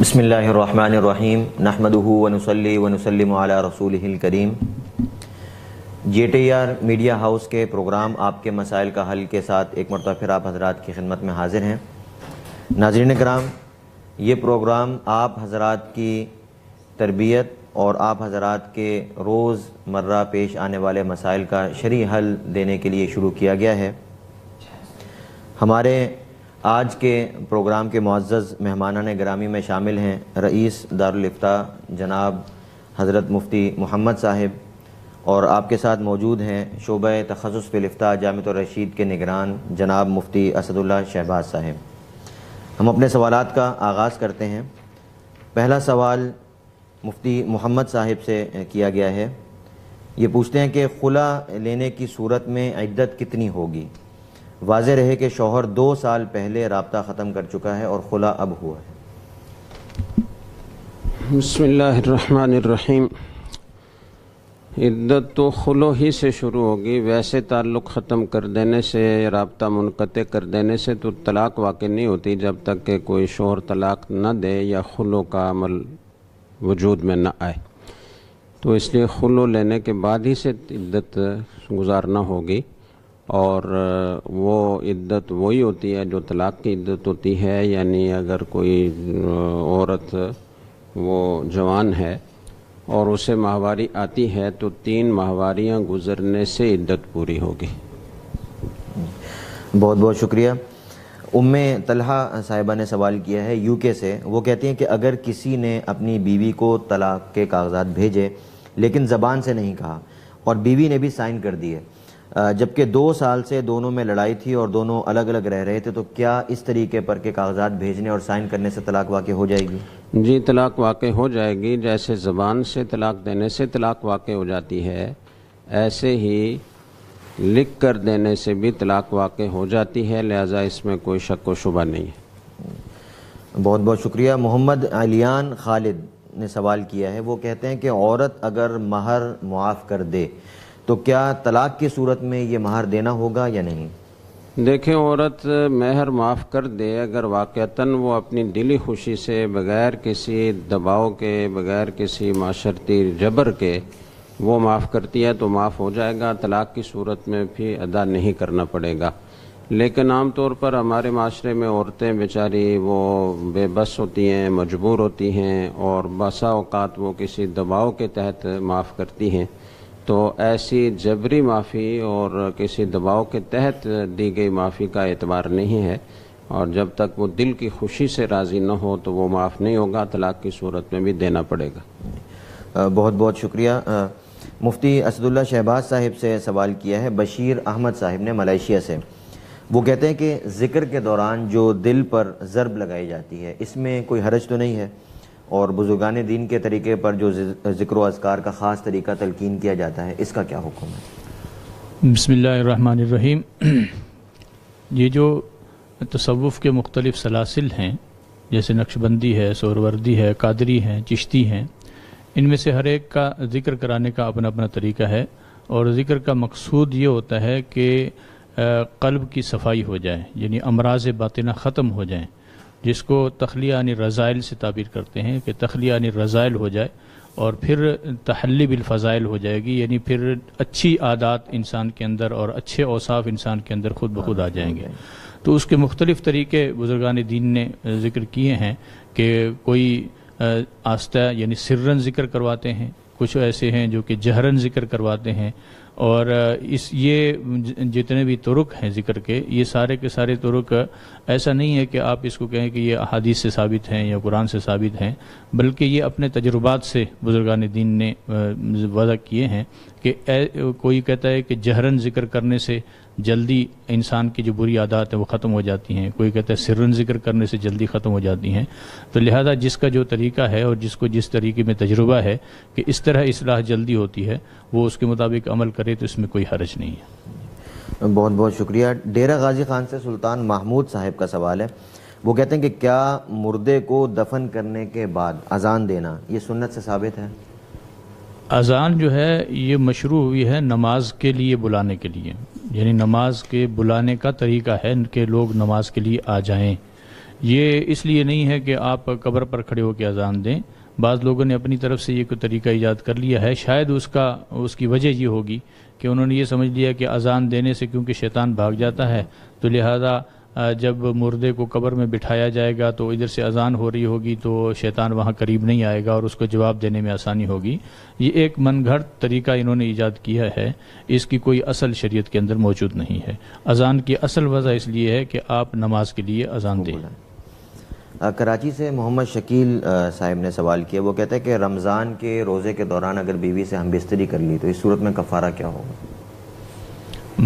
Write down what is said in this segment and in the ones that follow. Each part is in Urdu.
بسم اللہ الرحمن الرحیم نحمدہ ونصلی ونسلم علی رسولہ الکریم۔ JTR میڈیا ہاؤس کے پروگرام آپ کے مسائل کا حل کے ساتھ ایک مرتبہ پھر آپ حضرات کی خدمت میں حاضر ہیں۔ ناظرین کرام، یہ پروگرام آپ حضرات کی تربیت اور آپ حضرات کے روز مرہ پیش آنے والے مسائل کا شرعی حل دینے کے لیے شروع کیا گیا ہے۔ ہمارے آج کے پروگرام کے معزز مہمانان گرامی میں شامل ہیں رئیس دارالافتاء جناب حضرت مفتی محمد صاحب، اور آپ کے ساتھ موجود ہیں شعبہ تخصص فی الافتاء جامعۃ الرشید کے نگران جناب مفتی اسد اللہ شہباز صاحب۔ ہم اپنے سوالات کا آغاز کرتے ہیں۔ پہلا سوال مفتی محمد صاحب سے کیا گیا ہے۔ یہ پوچھتے ہیں کہ خلا لینے کی صورت میں عدت کتنی ہوگی؟ واضح رہے کہ شوہر 2 سال پہلے رابطہ ختم کر چکا ہے اور خلا اب ہوا ہے۔ بسم اللہ الرحمن الرحیم۔ عدت تو خلو ہی سے شروع ہوگی، ویسے تعلق ختم کر دینے سے، رابطہ منقطع کر دینے سے تو طلاق واقع نہیں ہوتی جب تک کہ کوئی شوہر طلاق نہ دے یا خلو کا عمل وجود میں نہ آئے، تو اس لیے خلو لینے کے بعد ہی سے عدت گزارنا ہوگی، اور وہ عدت وہی ہوتی ہے جو طلاق کی عدت ہوتی ہے۔ یعنی اگر کوئی عورت وہ جوان ہے اور اسے ماہواری آتی ہے تو 3 ماہواریاں گزرنے سے عدت پوری ہوگی۔ بہت بہت شکریہ۔ ام طلحہ صاحبہ نے سوال کیا ہے UK سے۔ وہ کہتی ہیں کہ اگر کسی نے اپنی بیوی کو طلاق کے کاغذات بھیجے لیکن زبان سے نہیں کہا اور بیوی نے بھی سائن کر دیے، جبکہ 2 سال سے دونوں میں لڑائی تھی اور دونوں الگ الگ رہ رہے تھے، تو کیا اس طریقے پر کے کاغذات بھیجنے اور سائن کرنے سے طلاق واقع ہو جائے گی؟ جی، طلاق واقع ہو جائے گی۔ جیسے زبان سے طلاق دینے سے طلاق واقع ہو جاتی ہے، ایسے ہی لکھ کر دینے سے بھی طلاق واقع ہو جاتی ہے، لہذا اس میں کوئی شک و شبہ نہیں ہے۔ بہت بہت شکریہ۔ محمد علیان خالد نے سوال کیا ہے۔ وہ کہتے ہیں کہ عورت اگر مہر معاف کر دے تو کیا طلاق کی صورت میں یہ مہر دینا ہوگا یا نہیں؟ دیکھیں، عورت مہر معاف کر دے اگر واقعتاً وہ اپنی دلی خوشی سے، بغیر کسی دباؤ کے، بغیر کسی معاشرتی جبر کے وہ معاف کرتی ہے تو معاف ہو جائے گا، طلاق کی صورت میں بھی ادا نہیں کرنا پڑے گا۔ لیکن عام طور پر ہمارے معاشرے میں عورتیں بیچاری وہ بے بس ہوتی ہیں، مجبور ہوتی ہیں، اور بسا اوقات وہ کسی دباؤ کے تحت معاف کرتی ہیں، تو ایسی جبری معافی اور کسی دباؤ کے تحت دی گئی معافی کا اعتبار نہیں ہے، اور جب تک وہ دل کی خوشی سے راضی نہ ہو تو وہ معاف نہیں ہوگا، طلاق کی صورت میں بھی دینا پڑے گا۔ بہت بہت شکریہ۔ مفتی اسد اللہ شہباز صاحب سے سوال کیا ہے بشیر احمد صاحب نے ملائیشیا سے۔ وہ کہتے ہیں کہ ذکر کے دوران جو دل پر ضرب لگائی جاتی ہے اس میں کوئی حرج تو نہیں ہے، اور بزرگان دین کے طریقے پر جو ذکر و اذکار کا خاص طریقہ تلقین کیا جاتا ہے اس کا کیا حکم ہے؟ بسم اللہ الرحمن الرحیم۔ یہ جو تصوف کے مختلف سلاسل ہیں، جیسے نقشبندی ہے، سہروردی ہے، قادری ہیں، چشتی ہیں، ان میں سے ہر ایک کا ذکر کرانے کا اپنا اپنا طریقہ ہے، اور ذکر کا مقصود یہ ہوتا ہے کہ قلب کی صفائی ہو جائے، یعنی امراض باطنہ ختم ہو جائیں، جس کو تخلیہ عن الرذائل سے تعبیر کرتے ہیں کہ تخلیہ عن الرذائل ہو جائے، اور پھر تحلی بالفضائل ہو جائے گی، یعنی پھر اچھی عادات انسان کے اندر اور اچھے اوصاف انسان کے اندر خود بخود آ جائیں گے۔ تو اس کے مختلف طریقے بزرگان دین نے ذکر کیے ہیں کہ کوئی آستہ یعنی سرن ذکر کرواتے ہیں، کچھ ایسے ہیں جو کہ جہرن ذکر کرواتے ہیں، اور یہ جتنے بھی طرق ہیں ذکر کے، یہ سارے کے سارے طرق ایسا نہیں ہے کہ آپ اس کو کہیں کہ یہ احادیث سے ثابت ہیں یا قرآن سے ثابت ہیں، بلکہ یہ اپنے تجربات سے بزرگان دین نے وضع کیے ہیں کہ کوئی کہتا ہے کہ جہرن ذکر کرنے سے جلدی انسان کی جو بری عادات ہیں وہ ختم ہو جاتی ہیں، کوئی کہتا ہے سرن ذکر کرنے سے جلدی ختم ہو جاتی ہیں۔ تو لہذا جس کا جو طریقہ ہے اور جس کو جس طریقے میں تجربہ ہے کہ اس طرح اصلاح جلدی ہوتی ہے، وہ اس کے مطابق عمل کرے تو اس میں کوئی حرج نہیں ہے۔ بہت بہت شکریہ۔ ڈیرہ غازی خان سے سلطان محمود صاحب کا سوال ہے۔ وہ کہتے ہیں کہ کیا مردے کو دفن کرنے کے بعد اذان دینا یہ سنت سے ثابت ہے؟ اذان جو ہے یہ مشروع ہوئی ہے نماز کے لیے بلانے کے لیے، یعنی نماز کے بلانے کا طریقہ ہے کہ لوگ نماز کے لیے آ جائیں، یہ اس لیے نہیں ہے کہ آپ قبر پر کھڑے ہو کے اذان دیں. بعض لوگوں نے اپنی طرف سے یہ کوئی طریقہ ایجاد کر لیا ہے. شاید اس کی وجہ یہ ہوگی کہ انہوں نے یہ سمجھ لیا کہ اذان دینے سے کیونکہ شیطان بھاگ جاتا ہے تو لہذا جب مردے کو قبر میں بٹھایا جائے گا تو ادھر سے اذان ہو رہی ہوگی تو شیطان وہاں قریب نہیں آئے گا اور اس کو جواب دینے میں آسانی ہوگی. یہ ایک من گھڑت طریقہ انہوں نے ایجاد کیا ہے. اس کی کوئی اصل شریعت کے اندر موجود نہیں ہے. اذان کی اصل وجہ اس لیے ہے کہ آپ نماز کے لیے اذان دیں. کراچی سے محمد شکیل صاحب نے سوال کیا. وہ کہتے ہیں کہ رمضان کے روزے کے دوران اگر بیوی سے ہم بستری کر لی تو اس صورت میں کفارہ کیا ہوگا؟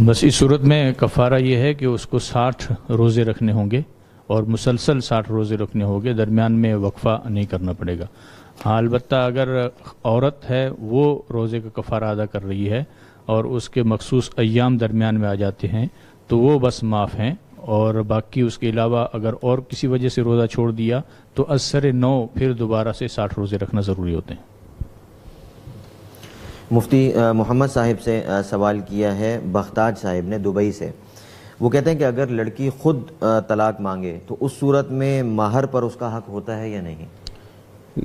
بس اس صورت میں کفارہ یہ ہے کہ اس کو 60 روزے رکھنے ہوں گے اور مسلسل 60 روزے رکھنے ہوں گے. درمیان میں وقفہ نہیں کرنا پڑے گا. ہاں البتہ اگر عورت ہے وہ روزے کا کفارہ ادا کر رہی ہے اور اس کے مخصوص ایام درمیان میں آ جاتے ہیں تو وہ بس معاف ہیں. اور باقی اس کے علاوہ اگر اور کسی وجہ سے روزہ چھوڑ دیا تو ازسر 9 پھر دوبارہ سے 60 روزے رکھنا ضروری ہوتے ہیں. مفتی محمد صاحب سے سوال کیا ہے بختاج صاحب نے دبئی سے. وہ کہتے ہیں کہ اگر لڑکی خود طلاق مانگے تو اس صورت میں مہر پر اس کا حق ہوتا ہے یا نہیں؟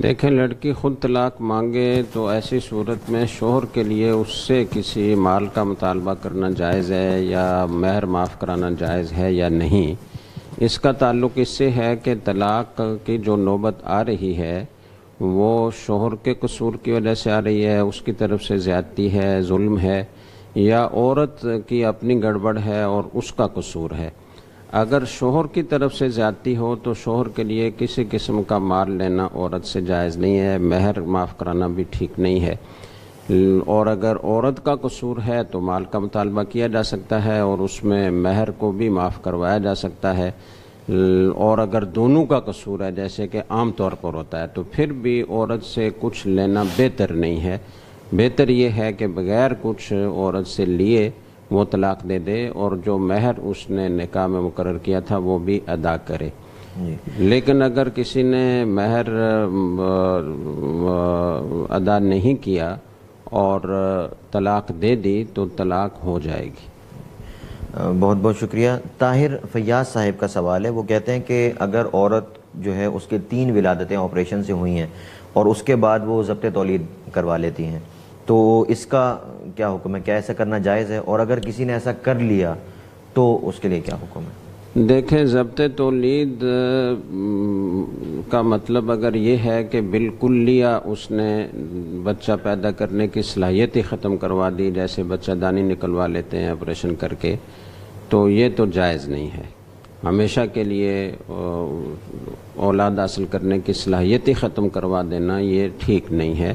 دیکھیں لڑکی خود طلاق مانگے تو ایسی صورت میں شوہر کے لیے اس سے کسی مال کا مطالبہ کرنا جائز ہے یا مہر معاف کرانا جائز ہے یا نہیں. اس کا تعلق اس سے ہے کہ طلاق کی جو نوبت آ رہی ہے وہ شوہر کے قصور کی وجہ سے آ رہی ہے, اس کی طرف سے زیادتی ہے, ظلم ہے, یا عورت کی اپنی گڑبڑ ہے اور اس کا قصور ہے. اگر شوہر کی طرف سے زیادتی ہو تو شوہر کے لیے کسی قسم کا مال لینا عورت سے جائز نہیں ہے, مہر معاف کرانا بھی ٹھیک نہیں ہے. اور اگر عورت کا قصور ہے تو مال کا مطالبہ کیا جا سکتا ہے اور اس میں مہر کو بھی معاف کروایا جا سکتا ہے. اور اگر دونوں کا قصور ہے جیسے کہ عام طور پر ہوتا ہے تو پھر بھی عورت سے کچھ لینا بہتر نہیں ہے. بہتر یہ ہے کہ بغیر کچھ عورت سے لیے وہ طلاق دے دے اور جو مہر اس نے نکاح میں مقرر کیا تھا وہ بھی ادا کرے. لیکن اگر کسی نے مہر ادا نہیں کیا اور طلاق دے دی تو طلاق ہو جائے گی. بہت بہت شکریہ. طاہر فیاض صاحب کا سوال ہے. وہ کہتے ہیں کہ اگر عورت جو ہے اس کے 3 ولادتیں آپریشن سے ہوئی ہیں اور اس کے بعد وہ ضبط تولید کروا لیتی ہیں تو اس کا کیا حکم ہے؟ کیا ایسا کرنا جائز ہے؟ اور اگر کسی نے ایسا کر لیا تو اس کے لیے کیا حکم ہے؟ دیکھیں ضبط تولید کا مطلب اگر یہ ہے کہ بالکلیہ اس نے بچہ پیدا کرنے کی صلاحیت ہی ختم کروا دی, جیسے بچہ دانی نکلوا لیتے ہیں آپریشن کر کے, تو یہ تو جائز نہیں ہے. ہمیشہ کے لیے اولاد حاصل کرنے کی صلاحیت ہی ختم کروا دینا یہ ٹھیک نہیں ہے.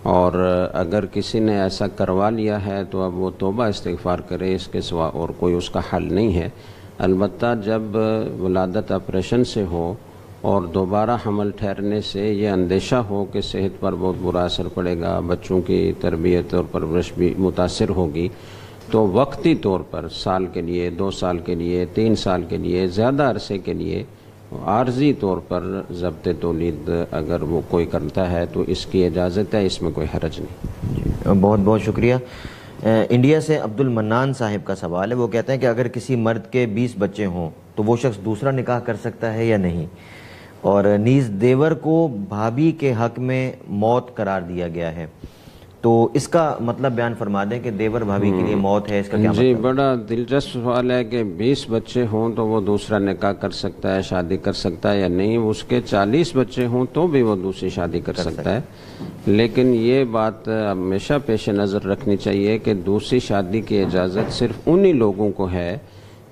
اور اگر کسی نے ایسا کروا لیا ہے تو اب وہ توبہ استغفار کرے, اس کے سوا اور کوئی اس کا حل نہیں ہے. البتہ جب ولادت آپریشن سے ہو اور دوبارہ حمل ٹھہرنے سے یہ اندیشہ ہو کہ صحت پر بہت برا اثر پڑے گا, بچوں کی تربیت اور پرورش بھی متاثر ہوگی, تو وقتی طور پر سال کے لیے, 2 سال کے لیے, 3 سال کے لیے, زیادہ عرصے کے لیے عارضی طور پر ضبط تولید اگر وہ کوئی کرتا ہے تو اس کی اجازت ہے, اس میں کوئی حرج نہیں. بہت بہت شکریہ. انڈیا سے عبد المنان صاحب کا سوال ہے. وہ کہتے ہیں کہ اگر کسی مرد کے 20 بچے ہوں تو وہ شخص دوسرا نکاح کر سکتا ہے یا نہیں؟ اور نیز دیور کو بھابھی کے حق میں موت قرار دیا گیا ہے, تو اس کا مطلب بیان فرما دیں کہ دیور بھابھی کے لیے موت ہے, اس کا کیا مطلب؟ جی بڑا دلچسپ سوال ہے کہ 20 بچے ہوں تو وہ دوسرا نکاح کر سکتا ہے, شادی کر سکتا ہے یا نہیں. اس کے 40 بچے ہوں تو بھی وہ دوسری شادی کر سکتا ہے. لیکن یہ بات ہمیشہ پیش نظر رکھنی چاہیے کہ دوسری شادی کی اجازت صرف انہی لوگوں کو ہے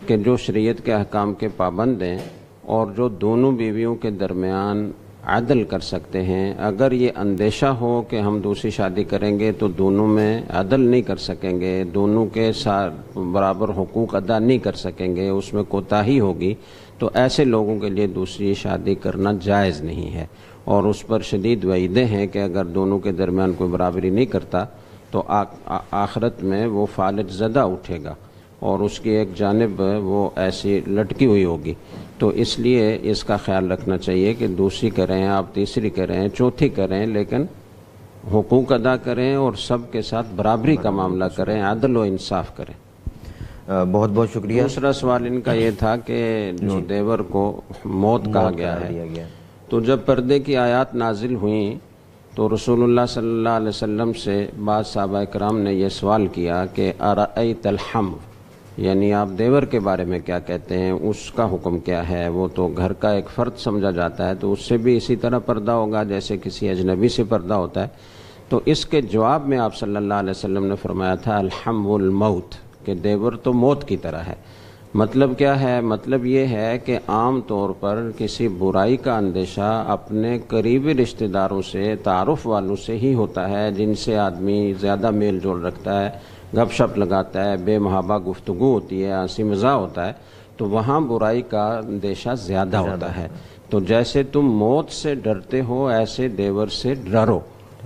کہ جو شریعت کے احکام کے پابند ہیں اور جو دونوں بیویوں کے درمیان عدل کر سکتے ہیں. اگر یہ اندیشہ ہو کہ ہم دوسری شادی کریں گے تو دونوں میں عدل نہیں کر سکیں گے, دونوں کے ساتھ برابر حقوق ادا نہیں کر سکیں گے, اس میں کوتاہی ہوگی, تو ایسے لوگوں کے لیے دوسری شادی کرنا جائز نہیں ہے. اور اس پر شدید وعیدیں ہیں کہ اگر دونوں کے درمیان کوئی برابری نہیں کرتا تو آخرت میں وہ فالج زدہ اٹھے گا اور اس کی ایک جانب وہ ایسی لٹکی ہوئی ہوگی. تو اس لیے اس کا خیال رکھنا چاہیے کہ دوسری کریں, آپ تیسری کریں, چوتھی کریں, لیکن حقوق ادا کریں اور سب کے ساتھ برابری کا معاملہ کریں, عدل و انصاف کریں. بہت بہت شکریہ. دوسرا سوال ان کا یہ تھا کہ جو دیور کو موت کہا گیا ہے، تو جب پردے کی آیات نازل ہوئیں تو رسول اللہ صلی اللہ علیہ وسلم سے بعض صحابہ کرام نے یہ سوال کیا کہ ارأیت الحم، یعنی آپ دیور کے بارے میں کیا کہتے ہیں، اس کا حکم کیا ہے؟ وہ تو گھر کا ایک فرد سمجھا جاتا ہے، تو اس سے بھی اسی طرح پردہ ہوگا جیسے کسی اجنبی سے پردہ ہوتا ہے. تو اس کے جواب میں آپ صلی اللہ علیہ وسلم نے فرمایا تھا الحم الموت، کہ دیور تو موت کی طرح ہے. مطلب کیا ہے؟ مطلب یہ ہے کہ عام طور پر کسی برائی کا اندیشہ اپنے قریبی رشتہ داروں سے، تعارف والوں سے ہی ہوتا ہے، جن سے آدمی زیادہ میل جول رکھتا ہے، گپ شپ لگاتا ہے، بے محابہ گفتگو ہوتی ہے، ہنسی مزاح ہوتا ہے، تو وہاں برائی کا اندیشہ زیادہ ہوتا ہے. تو جیسے تم موت سے ڈرتے ہو ایسے دیور سے ڈرو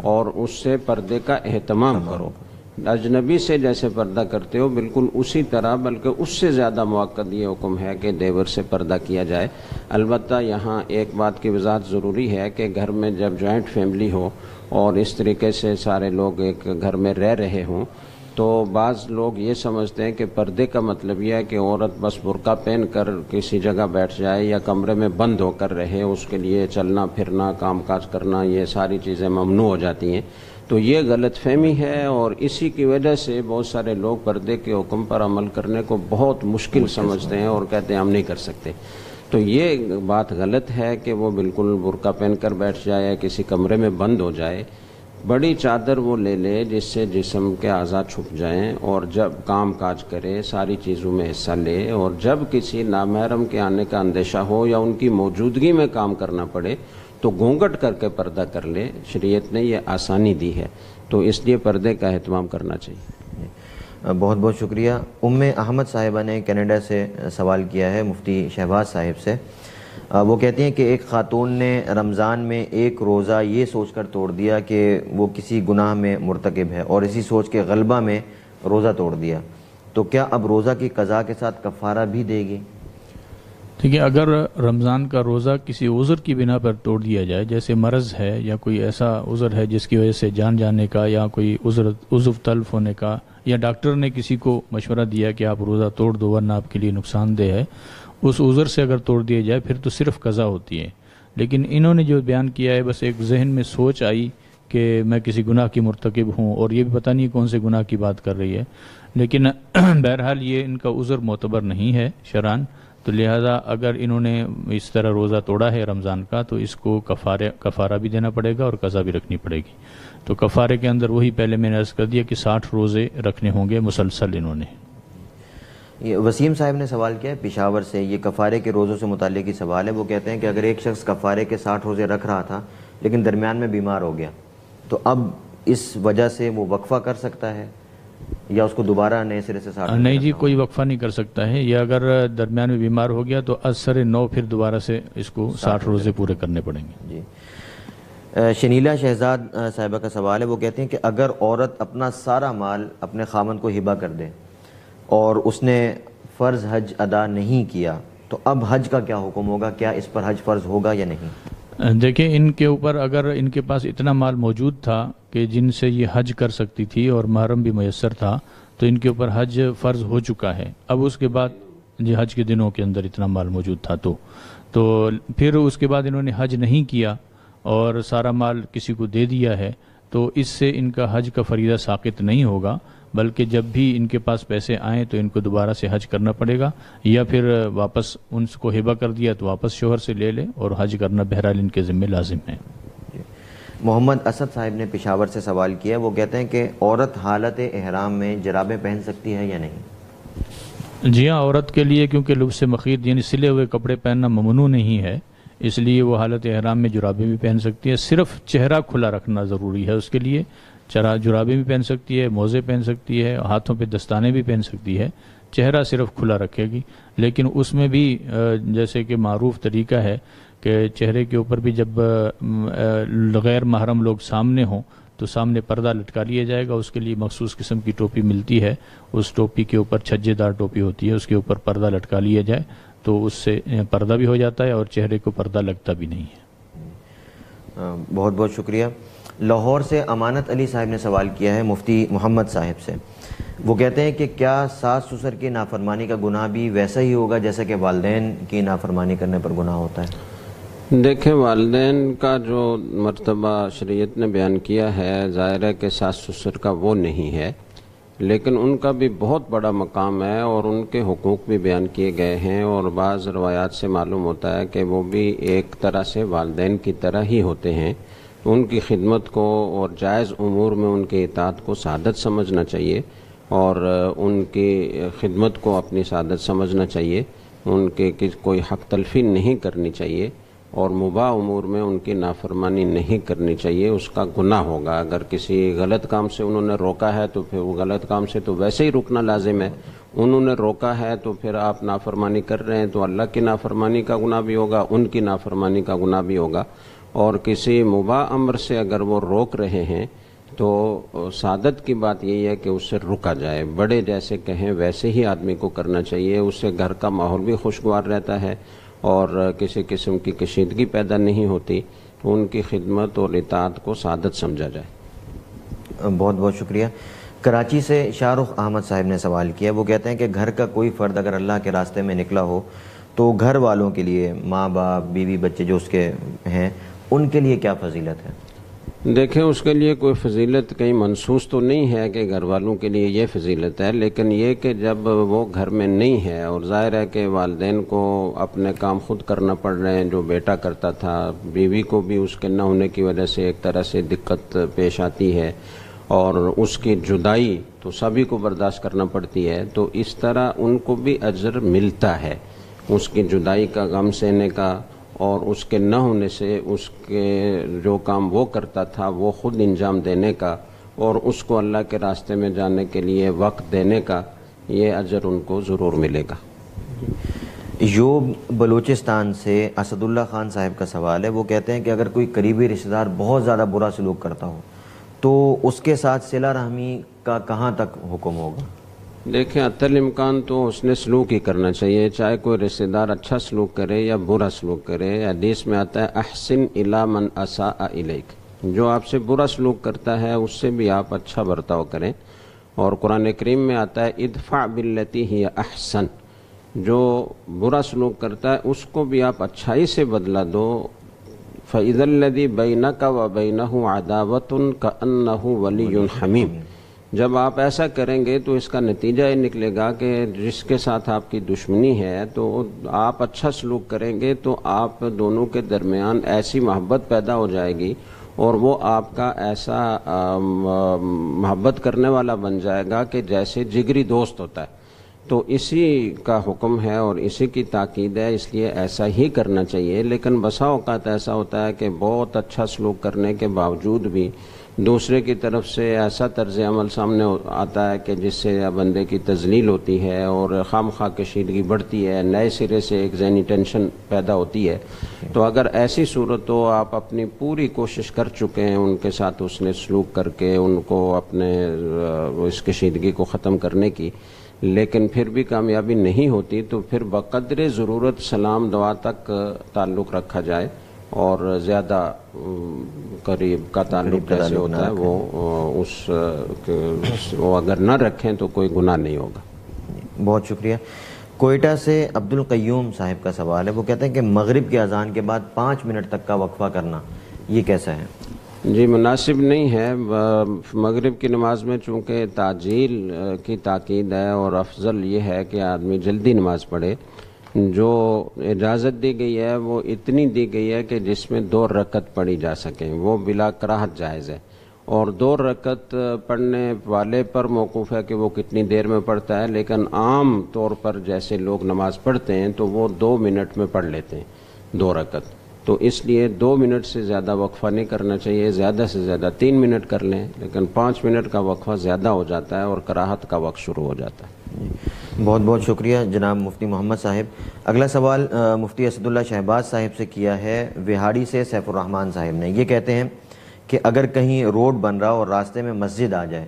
اور اس سے پردے کا اہتمام کرو. اجنبی سے جیسے پردہ کرتے ہو بالکل اسی طرح، بلکہ اس سے زیادہ موقع یہ حکم ہے کہ دیور سے پردہ کیا جائے. البتہ یہاں ایک بات کی وضاحت ضروری ہے کہ گھر میں جب جوائنٹ فیملی ہو اور اس طریقے سے سارے لوگ ایک گھر میں رہ رہے ہوں تو بعض لوگ یہ سمجھتے ہیں کہ پردے کا مطلب یہ ہے کہ عورت بس برقع پہن کر کسی جگہ بیٹھ جائے یا کمرے میں بند ہو کر رہے، اس کے لیے چلنا پھرنا، کام کاج کرنا، یہ ساری چیزیں ممنوع ہو جاتی ہیں. تو یہ غلط فہمی ہے اور اسی کی وجہ سے بہت سارے لوگ پردے کے حکم پر عمل کرنے کو بہت مشکل سمجھتے ہیں اور کہتے ہیں ہم نہیں کر سکتے. تو یہ بات غلط ہے کہ وہ بالکل برقع پہن کر بیٹھ جائے، کسی کمرے میں بند ہو جائے. بڑی چادر وہ لے لے جس سے جسم کے اعضاء چھپ جائیں، اور جب کام کاج کرے ساری چیزوں میں حصہ لے، اور جب کسی نامحرم کے آنے کا اندیشہ ہو یا ان کی موجودگی میں کام کرنا پڑے تو گھونگھٹ کر کے پردہ کر لے. شریعت نے یہ آسانی دی ہے، تو اس لیے پردے کا اہتمام کرنا چاہیے. بہت بہت شکریہ. ام احمد صاحبہ نے کینیڈا سے سوال کیا ہے مفتی شہباز صاحب سے. وہ کہتی ہیں کہ ایک خاتون نے رمضان میں ایک روزہ یہ سوچ کر توڑ دیا کہ وہ کسی گناہ میں مرتکب ہے، اور اسی سوچ کے غلبہ میں روزہ توڑ دیا، تو کیا اب روزہ کی قضا کے ساتھ کفارہ بھی دے گی؟ دیکھیے، اگر رمضان کا روزہ کسی عذر کی بنا پر توڑ دیا جائے، جیسے مرض ہے یا کوئی ایسا عذر ہے جس کی وجہ سے جان جانے کا یا کوئی عضو تلف ہونے کا، یا ڈاکٹر نے کسی کو مشورہ دیا کہ آپ روزہ توڑ دو ورنہ آپ کے لیے نقصان دہ ہے، اس عذر سے اگر توڑ دیا جائے پھر تو صرف قضا ہوتی ہے. لیکن انہوں نے جو بیان کیا ہے بس ایک ذہن میں سوچ آئی کہ میں کسی گناہ کی مرتکب ہوں، اور یہ بھی پتہ نہیں کون سے گناہ کی بات کر رہی ہے، لیکن بہرحال یہ ان کا عذر معتبر نہیں ہے شرعاً. تو لہٰذا اگر انہوں نے اس طرح روزہ توڑا ہے رمضان کا تو اس کو کفارہ بھی دینا پڑے گا اور قضا بھی رکھنی پڑے گی. تو کفارے کے اندر وہی پہلے میں نے عرض کر دیا کہ 60 روزے رکھنے ہوں گے مسلسل انہوں نے. یہ وسیم صاحب نے سوال کیا ہے پشاور سے، یہ کفارے کے روزوں سے متعلق ہی سوال ہے. وہ کہتے ہیں کہ اگر ایک شخص کفارے کے 60 روزے رکھ رہا تھا لیکن درمیان میں بیمار ہو گیا تو اب اس وجہ سے وہ وقفہ کر سکتا ہے یا اس کو دوبارہ نئے سرے سے 60؟ نہیں جی، کوئی وقفہ نہیں کر سکتا ہے. یہ اگر درمیان میں بیمار ہو گیا تو از سر نو پھر دوبارہ سے اس کو 60 روزے پورے کرنے پڑیں گے. جی. شنیلا شہزاد صاحبہ کا سوال ہے. وہ کہتے ہیں کہ اگر عورت اپنا سارا مال اپنے خامند کو ہبہ کر دے اور اس نے فرض حج ادا نہیں کیا تو اب حج کا کیا حکم ہوگا؟ کیا اس پر حج فرض ہوگا یا نہیں؟ دیکھیں، ان کے اوپر اگر ان کے پاس اتنا مال موجود تھا کہ جن سے یہ حج کر سکتی تھی اور محرم بھی میسر تھا تو ان کے اوپر حج فرض ہو چکا ہے. اب اس کے بعد جی حج کے دنوں کے اندر اتنا مال موجود تھا تو پھر اس کے بعد انہوں نے حج نہیں کیا اور سارا مال کسی کو دے دیا ہے تو اس سے ان کا حج کا فریضہ ساقط نہیں ہوگا، بلکہ جب بھی ان کے پاس پیسے آئیں تو ان کو دوبارہ سے حج کرنا پڑے گا، یا پھر واپس ان کو ہبہ کر دیا تو واپس شوہر سے لے لے، اور حج کرنا بہرحال ان کے ذمہ لازم ہے. محمد اسد صاحب نے پشاور سے سوال کیا. وہ کہتے ہیں کہ عورت حالت احرام میں جرابیں پہن سکتی ہے یا نہیں؟ جی ہاں، عورت کے لیے کیونکہ لبس مخیط یعنی سلے ہوئے کپڑے پہننا ممنوع نہیں ہے، اس لیے وہ حالت احرام میں جرابیں بھی پہن سکتی ہے. صرف چہرہ کھلا رکھنا ضروری ہے اس کے لیے. جرابیں بھی پہن سکتی ہے، موزے پہن سکتی ہے، ہاتھوں پہ دستانے بھی پہن سکتی ہے، چہرہ صرف کھلا رکھے گی. لیکن اس میں بھی جیسے کہ معروف طریقہ ہے کہ چہرے کے اوپر بھی جب غیر محرم لوگ سامنے ہوں تو سامنے پردہ لٹکا لیا جائے گا. اس کے لیے مخصوص قسم کی ٹوپی ملتی ہے، اس ٹوپی کے اوپر چھجے دار ٹوپی ہوتی ہے، اس کے اوپر پردہ لٹکا لیا جائے تو اس سے پردہ بھی ہو جاتا ہے اور چہرے کو پردہ لگتا بھی نہیں ہے. بہت بہت شکریہ. لاہور سے امانت علی صاحب نے سوال کیا ہے مفتی محمد صاحب سے. وہ کہتے ہیں کہ کیا ساس سسر کی نافرمانی کا گناہ بھی ویسا ہی ہوگا جیسا کہ والدین کی نافرمانی کرنے پر گناہ ہوتا ہے؟ دیکھیں، والدین کا جو مرتبہ شریعت نے بیان کیا ہے ظاہر ہے کہ ساس سسر کا وہ نہیں ہے، لیکن ان کا بھی بہت بڑا مقام ہے اور ان کے حقوق بھی بیان کیے گئے ہیں، اور بعض روایات سے معلوم ہوتا ہے کہ وہ بھی ایک طرح سے والدین کی طرح ہی ہوتے ہیں. ان کی خدمت کو اور جائز امور میں ان کی اطاعت کو سعادت سمجھنا چاہیے، اور ان کی خدمت کو اپنی سعادت سمجھنا چاہیے. ان کے کوئی حق تلفی نہیں کرنی چاہیے، اور مباح امور میں ان کی نافرمانی نہیں کرنی چاہیے. اس کا گناہ ہوگا. اگر کسی غلط کام سے انہوں نے روکا ہے تو پھر وہ غلط کام سے تو ویسے ہی رکنا لازم ہے. انہوں نے روکا ہے تو پھر آپ نافرمانی کر رہے ہیں تو اللہ کی نافرمانی کا گناہ بھی ہوگا، ان کی نافرمانی کا گناہ بھی ہوگا. اور کسی مباح امر سے اگر وہ روک رہے ہیں تو سعادت کی بات یہی ہے کہ اس سے رکا جائے. بڑے جیسے کہیں ویسے ہی آدمی کو کرنا چاہیے. اس سے گھر کا ماحول بھی خوشگوار رہتا ہے اور کسی قسم کی کشیدگی پیدا نہیں ہوتی. تو ان کی خدمت اور اطاعت کو سعادت سمجھا جائے. بہت بہت شکریہ. کراچی سے شاہ رخ احمد صاحب نے سوال کیا. وہ کہتے ہیں کہ گھر کا کوئی فرد اگر اللہ کے راستے میں نکلا ہو تو گھر والوں کے لیے، ماں باپ بیوی بچے جو اس کے ہیں، ان کے لیے کیا فضیلت ہے؟ دیکھیں، اس کے لیے کوئی فضیلت کہیں منصوص تو نہیں ہے کہ گھر والوں کے لیے یہ فضیلت ہے، لیکن یہ کہ جب وہ گھر میں نہیں ہے اور ظاہر ہے کہ والدین کو اپنے کام خود کرنا پڑ رہے ہیں جو بیٹا کرتا تھا، بیوی کو بھی اس کے نہ ہونے کی وجہ سے ایک طرح سے دقت پیش آتی ہے، اور اس کی جدائی تو سبھی کو برداشت کرنا پڑتی ہے، تو اس طرح ان کو بھی اجر ملتا ہے اس کی جدائی کا غم سہنے کا، اور اس کے نہ ہونے سے اس کے جو کام وہ کرتا تھا وہ خود انجام دینے کا، اور اس کو اللہ کے راستے میں جانے کے لیے وقت دینے کا، یہ اجر ان کو ضرور ملے گا. یوب بلوچستان سے اسد اللہ خان صاحب کا سوال ہے. وہ کہتے ہیں کہ اگر کوئی قریبی رشتہ دار بہت زیادہ برا سلوک کرتا ہو تو اس کے ساتھ صلہ رحمی کا کہاں تک حکم ہوگا؟ دیکھیں، اتل امکان تو اس نے سلوک ہی کرنا چاہیے، چاہے کوئی رشتہ دار اچھا سلوک کرے یا برا سلوک کرے. حدیث میں آتا ہے احسن الی من اساء الیک، جو آپ سے برا سلوک کرتا ہے اس سے بھی آپ اچھا برتاؤ کریں. اور قرآن کریم میں آتا ہے ادفع باللتی ہی احسن، جو برا سلوک کرتا ہے اس کو بھی آپ اچھائی سے بدلہ دو. فَإِذَا الَّذِي بَيْنَكَ وَبَيْنَهُ عَدَاوَةٌ كَأَنَّهُ وَلِيٌّ حَمِيمٌ. جب آپ ایسا کریں گے تو اس کا نتیجہ یہ نکلے گا کہ جس کے ساتھ آپ کی دشمنی ہے تو آپ اچھا سلوک کریں گے تو آپ دونوں کے درمیان ایسی محبت پیدا ہو جائے گی، اور وہ آپ کا ایسا محبت کرنے والا بن جائے گا کہ جیسے جگری دوست ہوتا ہے. تو اسی کا حکم ہے اور اسی کی تاکید ہے، اس لیے ایسا ہی کرنا چاہیے. لیکن بسا اوقات ایسا ہوتا ہے کہ بہت اچھا سلوک کرنے کے باوجود بھی دوسرے کی طرف سے ایسا طرز عمل سامنے آتا ہے کہ جس سے بندے کی تذلیل ہوتی ہے اور خام خواہ کشیدگی بڑھتی ہے، نئے سرے سے ایک ذہنی ٹینشن پیدا ہوتی ہے. تو اگر ایسی صورت ہو، آپ اپنی پوری کوشش کر چکے ہیں ان کے ساتھ اس نے سلوک کر کے ان کو اپنے اس کشیدگی کو ختم کرنے کی، لیکن پھر بھی کامیابی نہیں ہوتی، تو پھر بقدر ضرورت سلام دعا تک تعلق رکھا جائے، اور زیادہ قریب کا تعلق جیسے ہوتا ہے وہ اگر نہ رکھیں تو کوئی گناہ نہیں ہوگا. بہت شکریہ. کوئٹہ سے عبد القیوم صاحب کا سوال ہے. وہ کہتے ہیں کہ مغرب کی اذان کے بعد 5 منٹ تک کا وقفہ کرنا یہ کیسا ہے؟ جی، مناسب نہیں ہے. مغرب کی نماز میں چونکہ تعجیل کی تاکید ہے اور افضل یہ ہے کہ آدمی جلدی نماز پڑھے. جو اجازت دی گئی ہے وہ اتنی دی گئی ہے کہ جس میں 2 رکعت پڑھی جا سکیں، وہ بلا کراہت جائز ہے. اور 2 رکعت پڑھنے والے پر موقوف ہے کہ وہ کتنی دیر میں پڑھتا ہے، لیکن عام طور پر جیسے لوگ نماز پڑھتے ہیں تو وہ 2 منٹ میں پڑھ لیتے ہیں 2 رکعت. تو اس لیے 2 منٹ سے زیادہ وقفہ نہیں کرنا چاہیے. زیادہ سے زیادہ 3 منٹ کر لیں، لیکن 5 منٹ کا وقفہ زیادہ ہو جاتا ہے اور کراہت کا وقت شروع ہو جاتا ہے. بہت بہت شکریہ جناب مفتی محمد صاحب. اگلا سوال مفتی اسد اللہ شہباز صاحب سے کیا ہے وہاڑی سے سیف الرحمان صاحب نے. یہ کہتے ہیں کہ اگر کہیں روڈ بن رہا اور راستے میں مسجد آ جائے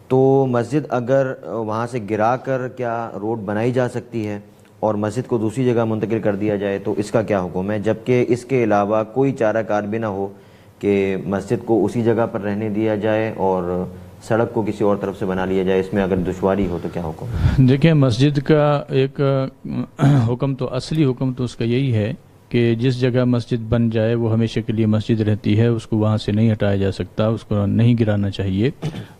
تو مسجد اگر وہاں سے گرا کر کیا روڈ بنائی جا سکتی ہے، اور مسجد کو دوسری جگہ منتقل کر دیا جائے تو اس کا کیا حکم ہے، جبکہ اس کے علاوہ کوئی چارہ کار بھی نہ ہو کہ مسجد کو اسی جگہ پر رہنے دیا جائے اور سڑک کو کسی اور طرف سے بنا لیا جائے؟ اس میں اگر دشواری ہو تو کیا حکم؟ دیکھیں، مسجد کا ایک حکم تو اصلی حکم تو اس کا یہی ہے کہ جس جگہ مسجد بن جائے وہ ہمیشہ کے لیے مسجد رہتی ہے، اس کو وہاں سے نہیں ہٹایا جا سکتا، اس کو نہیں گرانا چاہیے۔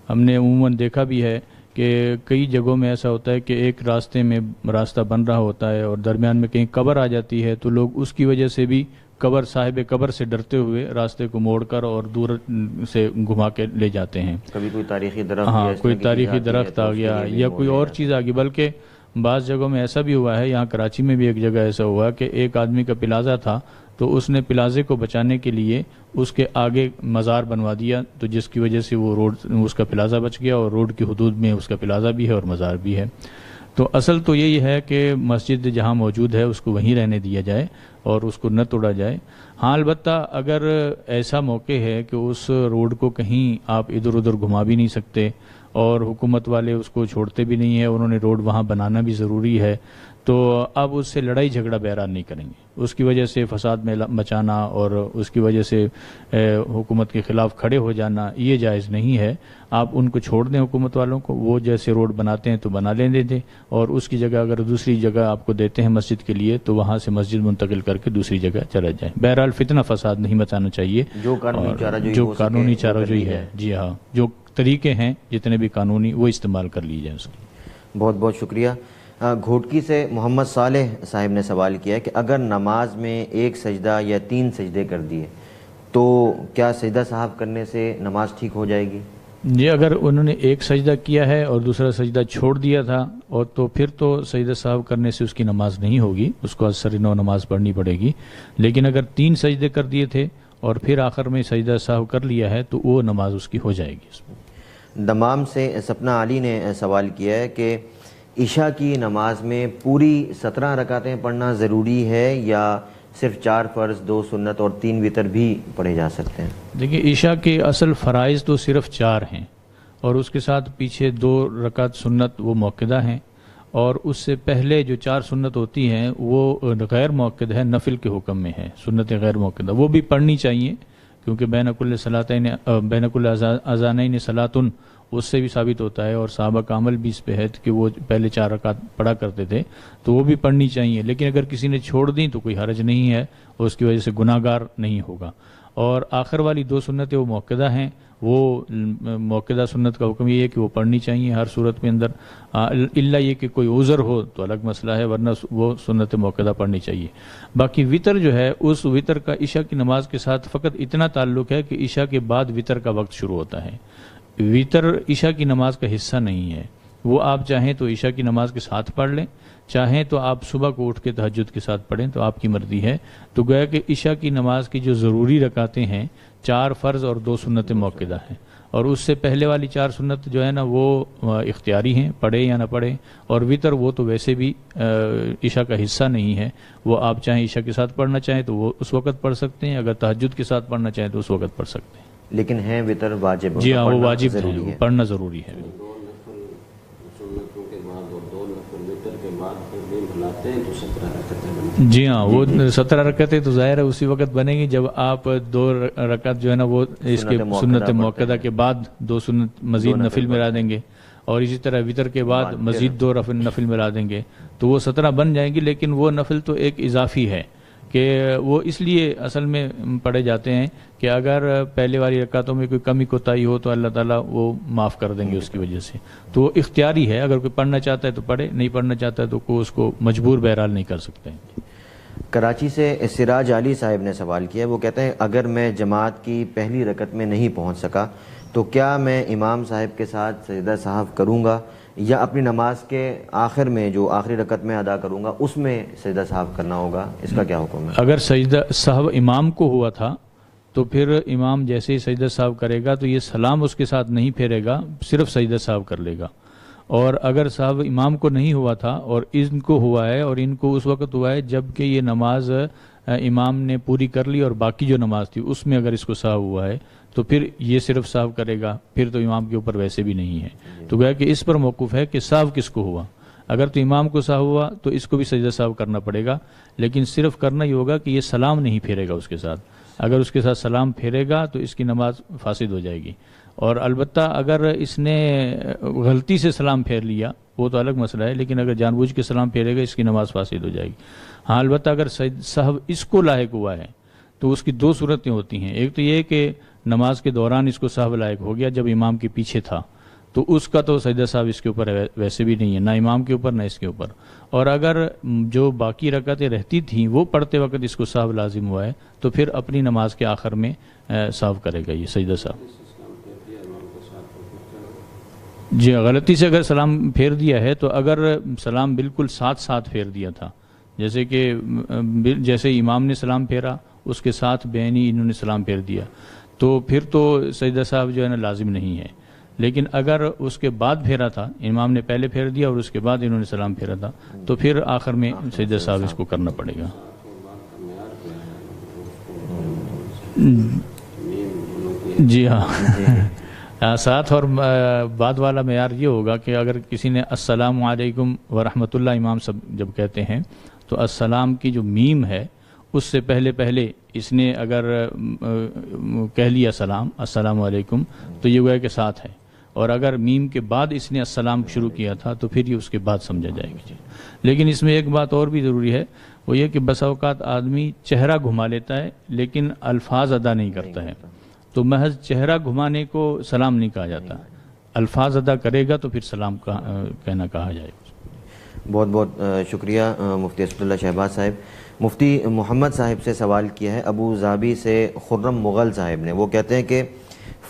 ہم نے عموماً دیکھا بھی ہے کہ کئی جگہوں میں ایسا ہوتا ہے کہ ایک راستے میں راستہ بن رہا ہوتا ہے اور درمیان میں کہیں قبر آ جاتی ہے، تو لوگ اس کی وجہ سے بھی صاحب قبر سے ڈرتے ہوئے راستے کو موڑ کر اور دور سے گھما کے لے جاتے ہیں۔ کبھی کوئی تاریخی درخت، ہاں، کوئی تاریخی درخت آ گیا یا کوئی اور چیز آ گئی، بلکہ بعض جگہوں میں ایسا بھی ہوا ہے، یہاں کراچی میں بھی ایک جگہ ایسا ہوا کہ ایک آدمی کا پلازا تھا، تو اس نے پلازے کو بچانے کے لیے اس کے آگے مزار بنوا دیا، تو جس کی وجہ سے وہ روڈ، اس کا پلازا بچ گیا اور روڈ کی حدود میں اس کا پلازا بھی ہے اور مزار بھی ہے۔ تو اصل تو یہی ہے کہ مسجد جہاں موجود ہے اس کو وہیں رہنے دیا جائے اور اس کو نہ توڑا جائے۔ ہاں، البتہ اگر ایسا موقع ہے کہ اس روڈ کو کہیں آپ ادھر ادھر گھما بھی نہیں سکتے اور حکومت والے اس کو چھوڑتے بھی نہیں ہیں، انہوں نے روڈ وہاں بنانا بھی ضروری ہے، تو اب اس سے لڑائی جھگڑا بہرحال نہیں کریں گے۔ اس کی وجہ سے فساد میں مچانا اور اس کی وجہ سے حکومت کے خلاف کھڑے ہو جانا یہ جائز نہیں ہے۔ آپ ان کو چھوڑ دیں، حکومت والوں کو، وہ جیسے روڈ بناتے ہیں تو بنا لینے دیں، اور اس کی جگہ اگر دوسری جگہ آپ کو دیتے ہیں مسجد کے لیے تو وہاں سے مسجد منتقل کر کے دوسری جگہ چلا جائیں۔ بہرحال فتنہ فساد نہیں مچانا چاہیے، جو قانونی چارہ جوئی ہے، جی ہاں، جو طریقے ہیں جتنے بھی قانونی وہ استعمال کر لی جائیں اس کی۔ بہت بہت شکریہ۔ گھوٹکی سے محمد صالح صاحب نے سوال کیا ہے کہ اگر نماز میں ایک سجدہ یا 3 سجدے کر دیے تو کیا سجدہ صاحب کرنے سے نماز ٹھیک ہو جائے گی؟ جی، اگر انہوں نے ایک سجدہ کیا ہے اور دوسرا سجدہ چھوڑ دیا تھا اور تو پھر تو سجدہ صاحب کرنے سے اس کی نماز نہیں ہوگی، اس کو اثر نو نماز پڑھنی پڑے گی۔ لیکن اگر 3 سجدے کر دیے تھے اور پھر آخر میں سجدہ صاحب کر لیا ہے تو وہ نماز اس کی ہو جائے گی۔ اس میں دمام سے سپنا علی نے سوال کیا ہے کہ عشاء کی نماز میں پوری 17 رکعتیں پڑھنا ضروری ہے یا صرف 4 فرض، 2 سنت اور 3 وتر بھی پڑھے جا سکتے ہیں؟ دیکھیے، عشاء کے اصل فرائض تو صرف 4 ہیں اور اس کے ساتھ پیچھے 2 رکعت سنت وہ موقدہ ہیں، اور اس سے پہلے جو 4 سنت ہوتی ہیں وہ غیر موقد ہے، نفل کے حکم میں ہے، سنت غیر موقدہ، وہ بھی پڑھنی چاہیے، کیونکہ بین کل اذانین صلاتن، اس سے بھی ثابت ہوتا ہے، اور صحابہ کا عمل بھی اس پہ ہے کہ وہ پہلے 4 رکعت پڑھا کرتے تھے، تو وہ بھی پڑھنی چاہیے۔ لیکن اگر کسی نے چھوڑ دیں تو کوئی حرج نہیں ہے اور اس کی وجہ سے گناہ گار نہیں ہوگا۔ اور آخر والی 2 سنتیں وہ موقدہ ہیں، وہ موقدہ سنت کا حکم یہ ہے کہ وہ پڑھنی چاہیے ہر صورت میں اندر، الا یہ کہ کوئی عذر ہو تو الگ مسئلہ ہے، ورنہ وہ سنت موقدہ پڑھنی چاہیے۔ باقی وطر جو ہے، اس وطر کا عشاء کی نماز کے ساتھ فقط اتنا تعلق ہے کہ عشاء کے بعد وطر کا وقت شروع ہوتا ہے۔ وطر عشاء کی نماز کا حصہ نہیں ہے، وہ آپ چاہیں تو عشاء کی نماز کے ساتھ پڑھ لیں، چاہیں تو آپ صبح کو اٹھ کے تہجد کے ساتھ پڑھیں، تو آپ کی مرضی ہے۔ تو گویا کہ عشاء کی نماز کی جو ضروری رکعتیں ہیں، 4 فرض اور 2 سنت موقدہ ہیں، اور اس سے پہلے والی 4 سنت جو ہے نا وہ اختیاری ہیں، پڑھے یا نہ پڑھے، اور وطر وہ تو ویسے بھی عشاء کا حصہ نہیں ہے، وہ آپ چاہیں عشاء کے ساتھ پڑھنا چاہیں تو وہ اس وقت پڑھ سکتے ہیں، اگر تہجد کے ساتھ پڑھنا چاہیں تو اس وقت پڑھ سکتے ہیں۔ لیکن ہیں وطر واجب؟ جی ہاں، وہ واجب ہے، پڑھنا ضروری ہے۔ 2 نفل سنتوں کے بعد اور 2 نفل وتر کے بعد پھر بھی بھلاتے ہیں تو 17 رکعتیں بنتی ہیں۔ جی ہاں، وہ 17 رکعتیں تو ظاہر ہے اسی وقت بنیں گی جب آپ 2 رکعت جو ہے نا وہ اس کے سنت موقدہ کے بعد 2 سنت مزید نفل ملا دیں گے، اور اسی طرح وتر کے بعد مزید 2 نفل ملا دیں گے، تو وہ 17 بن جائیں گی۔ لیکن وہ نفل تو ایک اضافی ہے کہ وہ اس لیے اصل میں پڑھے جاتے ہیں کہ اگر پہلے والی رکعتوں میں کوئی کمی کوتاہی ہو تو اللہ تعالیٰ وہ معاف کر دیں گے اس کی وجہ سے، تو وہ اختیاری ہے، اگر کوئی پڑھنا چاہتا ہے تو پڑھے، نہیں پڑھنا چاہتا ہے تو کوئی اس کو مجبور بہرحال نہیں کر سکتے ہیں۔ کراچی سے سراج علی صاحب نے سوال کیا، وہ کہتے ہیں اگر میں جماعت کی پہلی رکعت میں نہیں پہنچ سکا تو کیا میں امام صاحب کے ساتھ سجدہ صاحب کروں گا یا اپنی نماز کے آخر میں جو آخری رکعت میں ادا کروں گا اس میں سجدہ صاحب کرنا ہوگا؟ اس کا کیا حکم ہے؟ اگر سجدہ صاحب امام کو ہوا تھا تو پھر امام جیسے ہی سجدہ صاحب کرے گا تو یہ سلام اس کے ساتھ نہیں پھیرے گا، صرف سجدہ صاحب کر لے گا۔ اور اگر صاحب امام کو نہیں ہوا تھا اور ان کو ہوا ہے، اور ان کو اس وقت ہوا ہے جب کہ یہ نماز امام نے پوری کر لی اور باقی جو نماز تھی اس میں اگر اس کو صاحب ہوا ہے تو پھر یہ صرف صاحب کرے گا، پھر تو امام کے اوپر ویسے بھی نہیں ہے۔ تو گویا کہ اس پر موقف ہے کہ صاحب کس کو ہوا، اگر تو امام کو سہو ہوا تو اس کو بھی سجدہ سہو کرنا پڑے گا، لیکن صرف کرنا یہ ہوگا کہ یہ سلام نہیں پھیرے گا اس کے ساتھ. اگر اس کے ساتھ سلام پھیرے گا تو اس کی نماز فاسد ہو جائے گی. اور البتہ اگر اس نے غلطی سے سلام پھیر لیا وہ تو الگ مسئلہ ہے، لیکن اگر جان بوجھ کے سلام پھیرے گا اس کی نماز فاسد ہو جائے گی. ہاں البتہ اگر سہو اس کو لاحق ہوا ہے تو اس کی دو صورتیں ہوتی ہیں. ایک تو یہ کہ نماز کے دوران اس کو سہو لاحق ہو گیا جب امام کے پیچھے تھا، تو اس کا تو سجدہ سہو اس کے اوپر ویسے بھی نہیں ہے، نہ امام کے اوپر نہ اس کے اوپر. اور اگر جو باقی رکعتیں رہتی تھیں وہ پڑھتے وقت اس کو سہو لازم ہوا ہے تو پھر اپنی نماز کے آخر میں سہو کرے گا یہ سجدہ سہو. جی غلطی سے اگر سلام پھیر دیا ہے تو اگر سلام بالکل ساتھ ساتھ پھیر دیا تھا، جیسے امام نے سلام پھیرا اس کے ساتھ بینی انہوں نے سلام پھیر دیا، تو پھر تو سجدہ سہو جو ہے نا لازم نہیں ہے. لیکن اگر اس کے بعد پھیرا تھا، امام نے پہلے پھیر دیا اور اس کے بعد انہوں نے سلام پھیرا تھا، تو پھر آخر میں سجدہ سہو اس کو کرنا پڑے گا. جی ہاں، ساتھ اور بعد والا معیار یہ ہوگا کہ اگر کسی نے السلام علیکم ورحمۃ اللہ امام سب جب کہتے ہیں تو السلام کی جو میم ہے اس سے پہلے اس نے اگر کہہ لیا سلام السلام علیکم تو یہ گویا کہ ساتھ ہے، اور اگر میم کے بعد اس نے السلام شروع کیا تھا تو پھر یہ اس کے بعد سمجھا جائے گا. لیکن اس میں ایک بات اور بھی ضروری ہے، وہ یہ کہ بسا اوقات آدمی چہرہ گھما لیتا ہے لیکن الفاظ ادا نہیں کرتا ہے، تو محض چہرہ گھمانے کو سلام نہیں کہا جاتا، الفاظ ادا کرے گا تو پھر سلام کہنا کہا جائے گا. بہت بہت شکریہ مفتی اسد اللہ شہباز صاحب. مفتی محمد صاحب سے سوال کیا ہے ابو ظبی سے خرم مغل صاحب نے. وہ کہتے ہیں کہ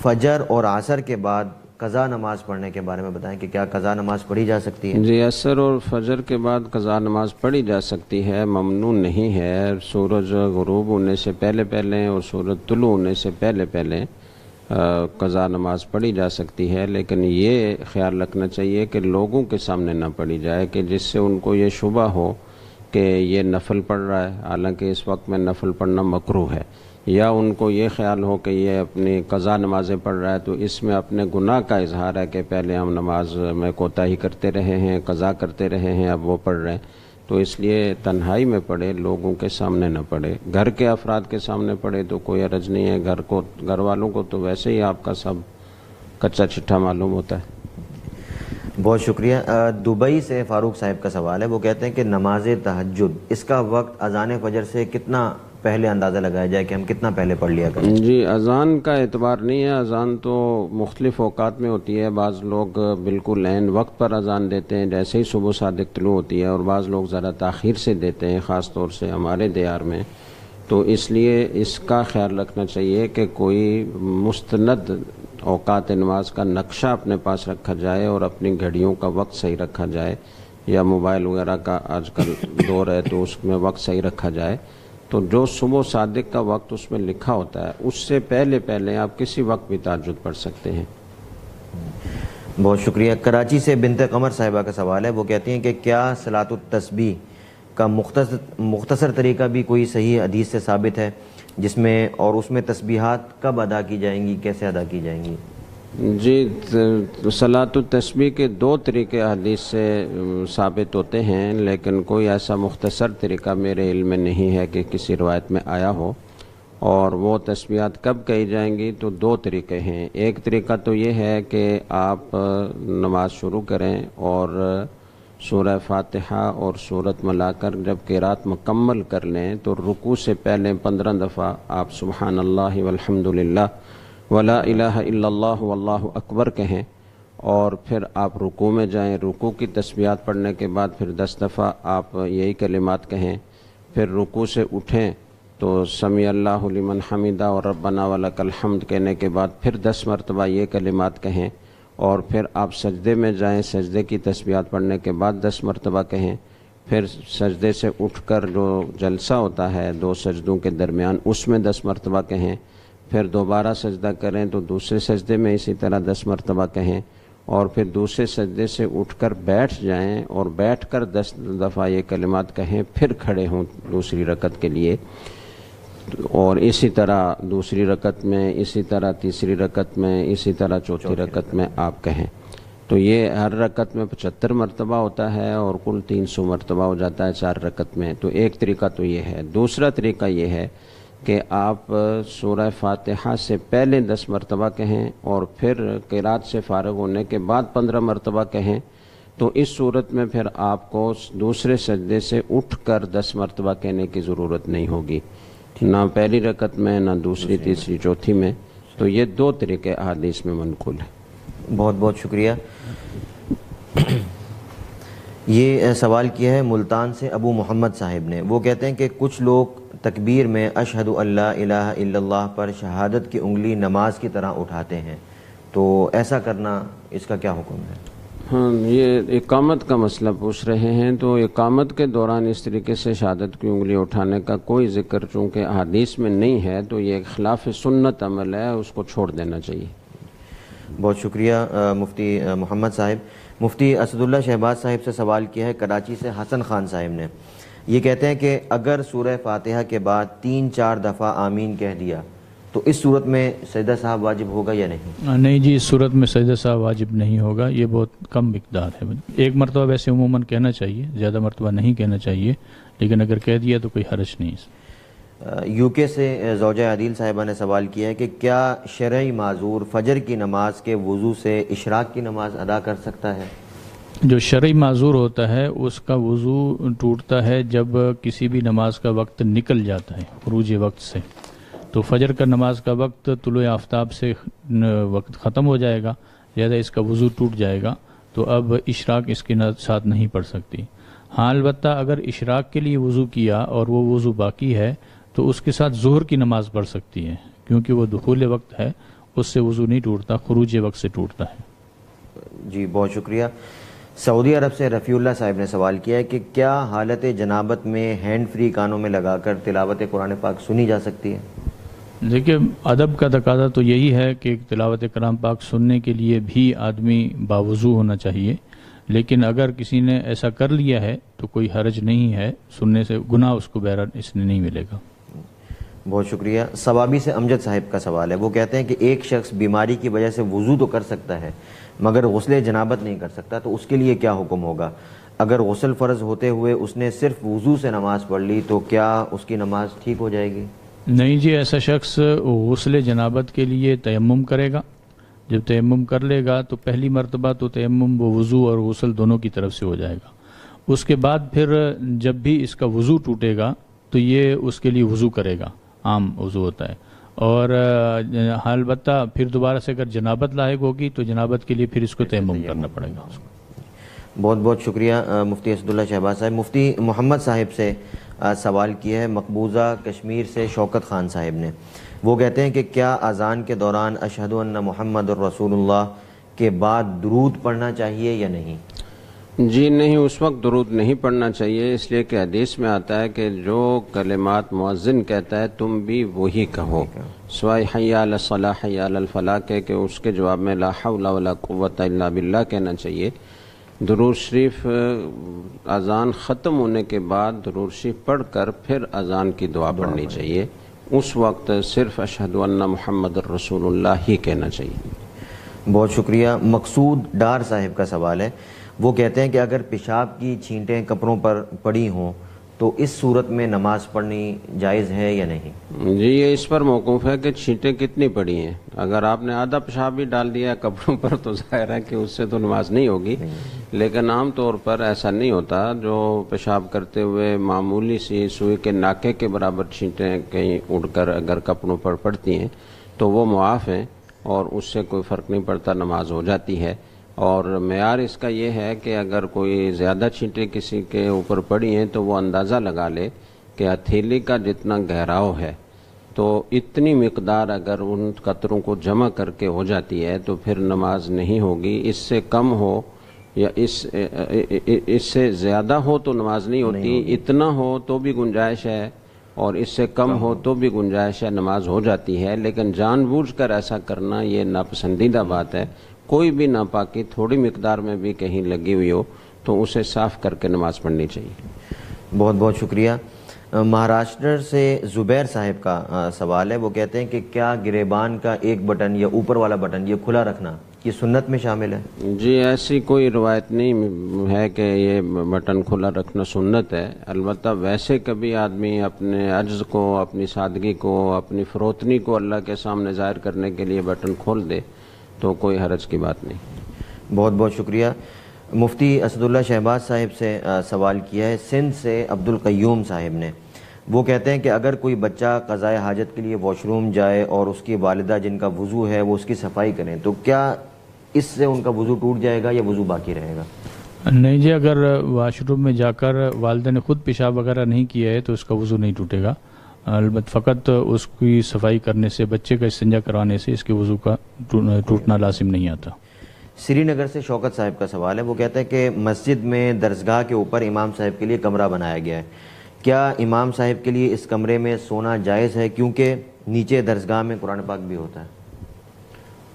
فجر اور عصر کے بعد قضا نماز پڑھنے کے بارے میں بتائیں کہ کیا قضا نماز پڑھی جا سکتی ہے؟ جی عصر اور فجر کے بعد قضا نماز پڑھی جا سکتی ہے، ممنوع نہیں ہے. سورج غروب ہونے سے پہلے اور سورج طلوع ہونے سے پہلے قضا نماز پڑھی جا سکتی ہے، لیکن یہ خیال رکھنا چاہیے کہ لوگوں کے سامنے نہ پڑھی جائے کہ جس سے ان کو یہ شبہ ہو کہ یہ نفل پڑھ رہا ہے، حالانکہ اس وقت میں نفل پڑھنا مکروہ ہے، یا ان کو یہ خیال ہو کہ یہ اپنی قضا نمازیں پڑھ رہا ہے تو اس میں اپنے گناہ کا اظہار ہے کہ پہلے ہم نماز میں کوتاہی کرتے رہے ہیں، قضا کرتے رہے ہیں، اب وہ پڑھ رہے ہیں. تو اس لیے تنہائی میں پڑھے، لوگوں کے سامنے نہ پڑھے. گھر کے افراد کے سامنے پڑھے تو کوئی حرج نہیں ہے، گھر والوں کو تو ویسے ہی آپ کا سب کچا چٹھا معلوم ہوتا ہے. بہت شکریہ. دبئی سے فاروق صاحب کا سوال ہے. وہ کہتے ہیں کہ نماز تہجد اس کا وقت اذان فجر سے کتنا پہلے اندازہ لگایا جائے کہ ہم کتنا پہلے پڑھ لیا کریں؟ جی اذان کا اعتبار نہیں ہے، اذان تو مختلف اوقات میں ہوتی ہے. بعض لوگ بالکل عین وقت پر اذان دیتے ہیں جیسے ہی صبح صادق طلوع ہوتی ہے، اور بعض لوگ ذرا تاخیر سے دیتے ہیں، خاص طور سے ہمارے دیار میں. تو اس لیے اس کا خیال رکھنا چاہیے کہ کوئی مستند اوقات نماز کا نقشہ اپنے پاس رکھا جائے اور اپنی گھڑیوں کا وقت صحیح رکھا جائے، یا موبائل وغیرہ کا آج کل دور ہے تو اس میں وقت صحیح رکھا جائے. تو جو صبح صادق کا وقت اس میں لکھا ہوتا ہے اس سے پہلے آپ کسی وقت بھی تہجد پڑھ سکتے ہیں. بہت شکریہ. کراچی سے بنت قمر صاحبہ کا سوال ہے. وہ کہتی ہیں کہ کیا صلاۃ التسبیح کا مختصر طریقہ بھی کوئی صحیح حدیث سے ثابت ہے جس میں، اور اس میں تسبیحات کب ادا کی جائیں گی، کیسے ادا کی جائیں گی؟ جی صلاۃ التسبیح کے دو طریقے حدیث سے ثابت ہوتے ہیں، لیکن کوئی ایسا مختصر طریقہ میرے علم میں نہیں ہے کہ کسی روایت میں آیا ہو. اور وہ تسبیحات کب کہی جائیں گی تو دو طریقے ہیں. ایک طریقہ تو یہ ہے کہ آپ نماز شروع کریں اور سورہ فاتحہ اور سورت ملا کر جب قرات مکمل کر لیں تو رکوع سے پہلے 15 دفعہ آپ سبحان اللہ والحمد للہ ولا الہ الا اللہ واللہ اکبر کہیں، اور پھر آپ رکوع میں جائیں. رکوع کی تسبیحات پڑھنے کے بعد پھر 10 دفعہ آپ یہی کلمات کہیں. پھر رکوع سے اٹھیں تو سمیع اللہ لمن حمیدہ اور ربنا ولک الحمد کہنے کے بعد پھر 10 مرتبہ یہ کلمات کہیں. اور پھر آپ سجدے میں جائیں، سجدے کی تسبیحات پڑھنے کے بعد 10 مرتبہ کہیں. پھر سجدے سے اٹھ کر جو جلسہ ہوتا ہے 2 سجدوں کے درمیان اس میں 10 مرتبہ کہیں. پھر دوبارہ سجدہ کریں تو دوسرے سجدے میں اسی طرح 10 مرتبہ کہیں. اور پھر دوسرے سجدے سے اٹھ کر بیٹھ جائیں اور بیٹھ کر 10 دفعہ یہ کلمات کہیں. پھر کھڑے ہوں دوسری رکعت کے لیے، اور اسی طرح دوسری رکعت میں، اسی طرح تیسری رکعت میں، اسی طرح چوتھی رکعت میں آپ کہیں. تو یہ ہر رکعت میں 75 مرتبہ ہوتا ہے اور کل 300 مرتبہ ہو جاتا ہے 4 رکعت میں. تو ایک طریقہ تو یہ ہے. دوسرا طریقہ یہ ہے کہ آپ سورہ فاتحہ سے پہلے 10 مرتبہ کہیں اور پھر قرات سے فارغ ہونے کے بعد 15 مرتبہ کہیں. تو اس صورت میں پھر آپ کو دوسرے سجدے سے اٹھ کر 10 مرتبہ کہنے کی ضرورت نہیں ہوگی، نہ پہلی رکعت میں نہ دوسری تیسری چوتھی میں. تو یہ 2 طریقے احادیث میں منقول ہیں. بہت بہت شکریہ. یہ سوال کیا ہے ملتان سے ابو محمد صاحب نے. وہ کہتے ہیں کہ کچھ لوگ تکبیر میں اشہد ان لا الہ الا اللہ پر شہادت کی انگلی نماز کی طرح اٹھاتے ہیں، تو ایسا کرنا اس کا کیا حکم ہے؟ ہاں، یہ اقامت کا مسئلہ پوچھ رہے ہیں. تو اقامت کے دوران اس طریقے سے شہادت کی انگلی اٹھانے کا کوئی ذکر چونکہ احادیث میں نہیں ہے تو یہ خلاف سنت عمل ہے، اس کو چھوڑ دینا چاہیے. بہت شکریہ مفتی محمد صاحب. مفتی اسد اللہ شہباز صاحب سے سوال کیا ہے کراچی سے حسن خان صاحب نے. یہ کہتے ہیں کہ اگر سورہ فاتحہ کے بعد 3-4 دفعہ آمین کہہ دیا تو اس صورت میں سجدہ صاحب واجب ہوگا یا نہیں؟ نہیں جی، اس صورت میں سجدہ صاحب واجب نہیں ہوگا. یہ بہت کم مقدار ہے. ایک مرتبہ ویسے عموماً کہنا چاہیے، زیادہ مرتبہ نہیں کہنا چاہیے، لیکن اگر کہہ دیا تو کوئی حرج نہیں. یو کے سے زوجہ عادل صاحبہ نے سوال کیا ہے کہ کیا شرعی معذور فجر کی نماز کے وضو سے اشراق کی نماز ادا کر سکتا ہے؟ جو شرعی معذور ہوتا ہے اس کا وضو ٹوٹتا ہے جب کسی بھی نماز کا وقت نکل جاتا ہے خروج وقت سے. تو فجر کا نماز کا وقت طلوع آفتاب سے وقت ختم ہو جائے گا، لہذا اس کا وضو ٹوٹ جائے گا، تو اب اشراق اس کے ساتھ نہیں پڑ سکتی. ہاں البتہ اگر اشراق کے لیے وضو کیا اور وہ وضو باقی ہے تو اس کے ساتھ ظہر کی نماز پڑھ سکتی ہے، کیونکہ وہ دخول وقت ہے، اس سے وضو نہیں ٹوٹتا، خروج وقت سے ٹوٹتا ہے. جی بہت شکریہ. سعودی عرب سے رفیع اللہ صاحب نے سوال کیا ہے کہ کیا حالت جنابت میں ہینڈ فری کانوں میں لگا کر تلاوت قرآن پاک سنی جا سکتی ہے؟ دیکھیے، ادب کا تقاضا تو یہی ہے کہ تلاوت کلام پاک سننے کے لیے بھی آدمی باوضو ہونا چاہیے، لیکن اگر کسی نے ایسا کر لیا ہے تو کوئی حرج نہیں ہے، سننے سے گناہ اس کو بہرحال اس نے نہیں ملے گا. بہت شکریہ. ثوابی سے امجد صاحب کا سوال ہے. وہ کہتے ہیں کہ ایک شخص بیماری کی وجہ سے وضو تو کر سکتا ہے مگر غسل جنابت نہیں کر سکتا، تو اس کے لیے کیا حکم ہوگا؟ اگر غسل فرض ہوتے ہوئے اس نے صرف وضو سے نماز پڑھ لی تو کیا اس کی نماز ٹھیک ہو جائے گی؟ نہیں جی، ایسا شخص غسل جنابت کے لیے تیمم کرے گا. جب تیمم کر لے گا تو پہلی مرتبہ تو تیمم وہ وضو اور غسل دونوں کی طرف سے ہو جائے گا. اس کے بعد پھر جب بھی اس کا وضو ٹوٹے گا تو یہ اس کے لیے وضو کرے گا، عام وضو ہوتا ہے. اور البتہ پھر دوبارہ سے اگر جنابت لاحق ہوگی تو جنابت کے لیے پھر اس کو تیمم کرنا پڑے گا. بہت بہت شکریہ مفتی اسد اللہ شہباز صاحب. مفتی محمد صاحب سے سوال کیا ہے مقبوضہ کشمیر سے شوکت خان صاحب نے. وہ کہتے ہیں کہ کیا اذان کے دوران اشہد ان محمد الرسول اللہ کے بعد درود پڑھنا چاہیے یا نہیں؟ جی نہیں، اس وقت درود نہیں پڑھنا چاہیے، اس لیے کہ حدیث میں آتا ہے کہ جو کلمات مؤذن کہتا ہے تم بھی وہی کہو، سوائے حی علی الصلاح حی علی الفلاح کہ اس کے جواب میں لا حول ولا قوت الا باللہ کہنا چاہیے. درود شریف اذان ختم ہونے کے بعد درود شریف پڑھ کر پھر اذان کی دعا پڑھنی چاہیے. اس وقت صرف اشہد ان محمد الرسول اللہ ہی کہنا چاہیے. بہت شکریہ. مقصود ڈار صاحب کا سوال ہے. وہ کہتے ہیں کہ اگر پیشاب کی چھینٹیں کپڑوں پر پڑی ہوں تو اس صورت میں نماز پڑھنی جائز ہے یا نہیں؟ جی یہ اس پر موقوف ہے کہ چھینٹیں کتنی پڑی ہیں. اگر آپ نے آدھا پیشاب بھی ڈال دیا کپڑوں پر تو ظاہر ہے کہ اس سے تو نماز نہیں ہوگی، لیکن عام طور پر ایسا نہیں ہوتا. جو پیشاب کرتے ہوئے معمولی سی سوئی کے ناکے کے برابر چھینٹیں کہیں اڑ کر اگر کپڑوں پر پڑتی ہیں تو وہ معاف ہیں اور اس سے کوئی فرق نہیں پڑتا، نماز ہو جاتی ہے. اور معیار اس کا یہ ہے کہ اگر کوئی زیادہ چھینٹیں کسی کے اوپر پڑی ہیں تو وہ اندازہ لگا لے کہ ہتھیلی کا جتنا گہراؤ ہے تو اتنی مقدار اگر ان قطروں کو جمع کر کے ہو جاتی ہے تو پھر نماز نہیں ہوگی. اس سے کم ہو یا اس سے زیادہ ہو تو نماز نہیں ہوتی، اتنا ہو تو بھی گنجائش ہے اور اس سے کم ہو تو بھی گنجائش ہے، نماز ہو جاتی ہے. لیکن جان بوجھ کر ایسا کرنا یہ ناپسندیدہ بات ہے. کوئی بھی ناپاکی تھوڑی مقدار میں بھی کہیں لگی ہوئی ہو تو اسے صاف کر کے نماز پڑھنی چاہیے. بہت بہت شکریہ. مہاراشٹر سے زبیر صاحب کا سوال ہے. وہ کہتے ہیں کہ کیا گریبان کا ایک بٹن یا اوپر والا بٹن یہ کھلا رکھنا یہ سنت میں شامل ہے؟ جی ایسی کوئی روایت نہیں ہے کہ یہ بٹن کھلا رکھنا سنت ہے، البتہ ویسے کبھی آدمی اپنے عجز کو، اپنی سادگی کو، اپنی فروتنی کو اللہ کے سامنے ظاہر کرنے کے لیے بٹن کھول دے تو کوئی حرج کی بات نہیں۔ بہت بہت شکریہ۔ مفتی اسد اللہ شہباز صاحب سے سوال کیا ہے سندھ سے عبد القیوم صاحب نے۔ وہ کہتے ہیں کہ اگر کوئی بچہ قضائے حاجت کے لیے واش روم جائے اور اس کی والدہ جن کا وضو ہے وہ اس کی صفائی کریں تو کیا اس سے ان کا وضو ٹوٹ جائے گا یا وضو باقی رہے گا؟ نہیں جی، اگر واش روم میں جا کر والدہ نے خود پیشاب وغیرہ نہیں کیا ہے تو اس کا وضو نہیں ٹوٹے گا، البتہ فقط اس کی صفائی کرنے سے، بچے کا استنجا کروانے سے اس کے وضو کا ٹوٹنا لازم نہیں آتا۔ سری نگر سے شوکت صاحب کا سوال ہے۔ وہ کہتے ہیں کہ مسجد میں درسگاہ کے اوپر امام صاحب کے لیے کمرہ بنایا گیا ہے، کیا امام صاحب کے لیے اس کمرے میں سونا جائز ہے کیونکہ نیچے درسگاہ میں قرآن پاک بھی ہوتا ہے؟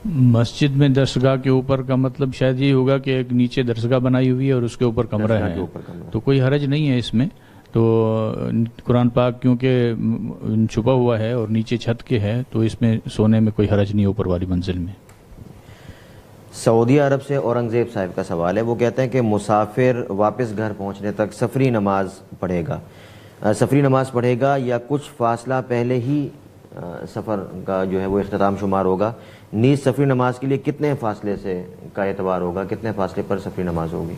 مسجد میں درسگاہ کے اوپر کا مطلب شاید یہ ہوگا کہ ایک نیچے درسگاہ بنائی ہوئی ہے اور اس کے اوپر کمرہ درسگاہ ہے، کے اوپر کمرہ۔ تو کوئی حرج نہیں ہے اس میں۔ تو قرآن پاک کیونکہ چھپا ہوا ہے اور نیچے چھت کے ہے تو اس میں سونے میں کوئی حرج نہیں اوپر والی منزل میں۔ سعودی عرب سے اورنگزیب صاحب کا سوال ہے۔ وہ کہتے ہیں کہ مسافر واپس گھر پہنچنے تک سفری نماز پڑھے گا یا کچھ فاصلہ پہلے ہی سفر کا جو ہے وہ اختتام شمار ہوگا؟ نیز سفری نماز کے لیے کتنے فاصلے سے کا اعتبار ہوگا، کتنے فاصلے پر سفری نماز ہوگی؟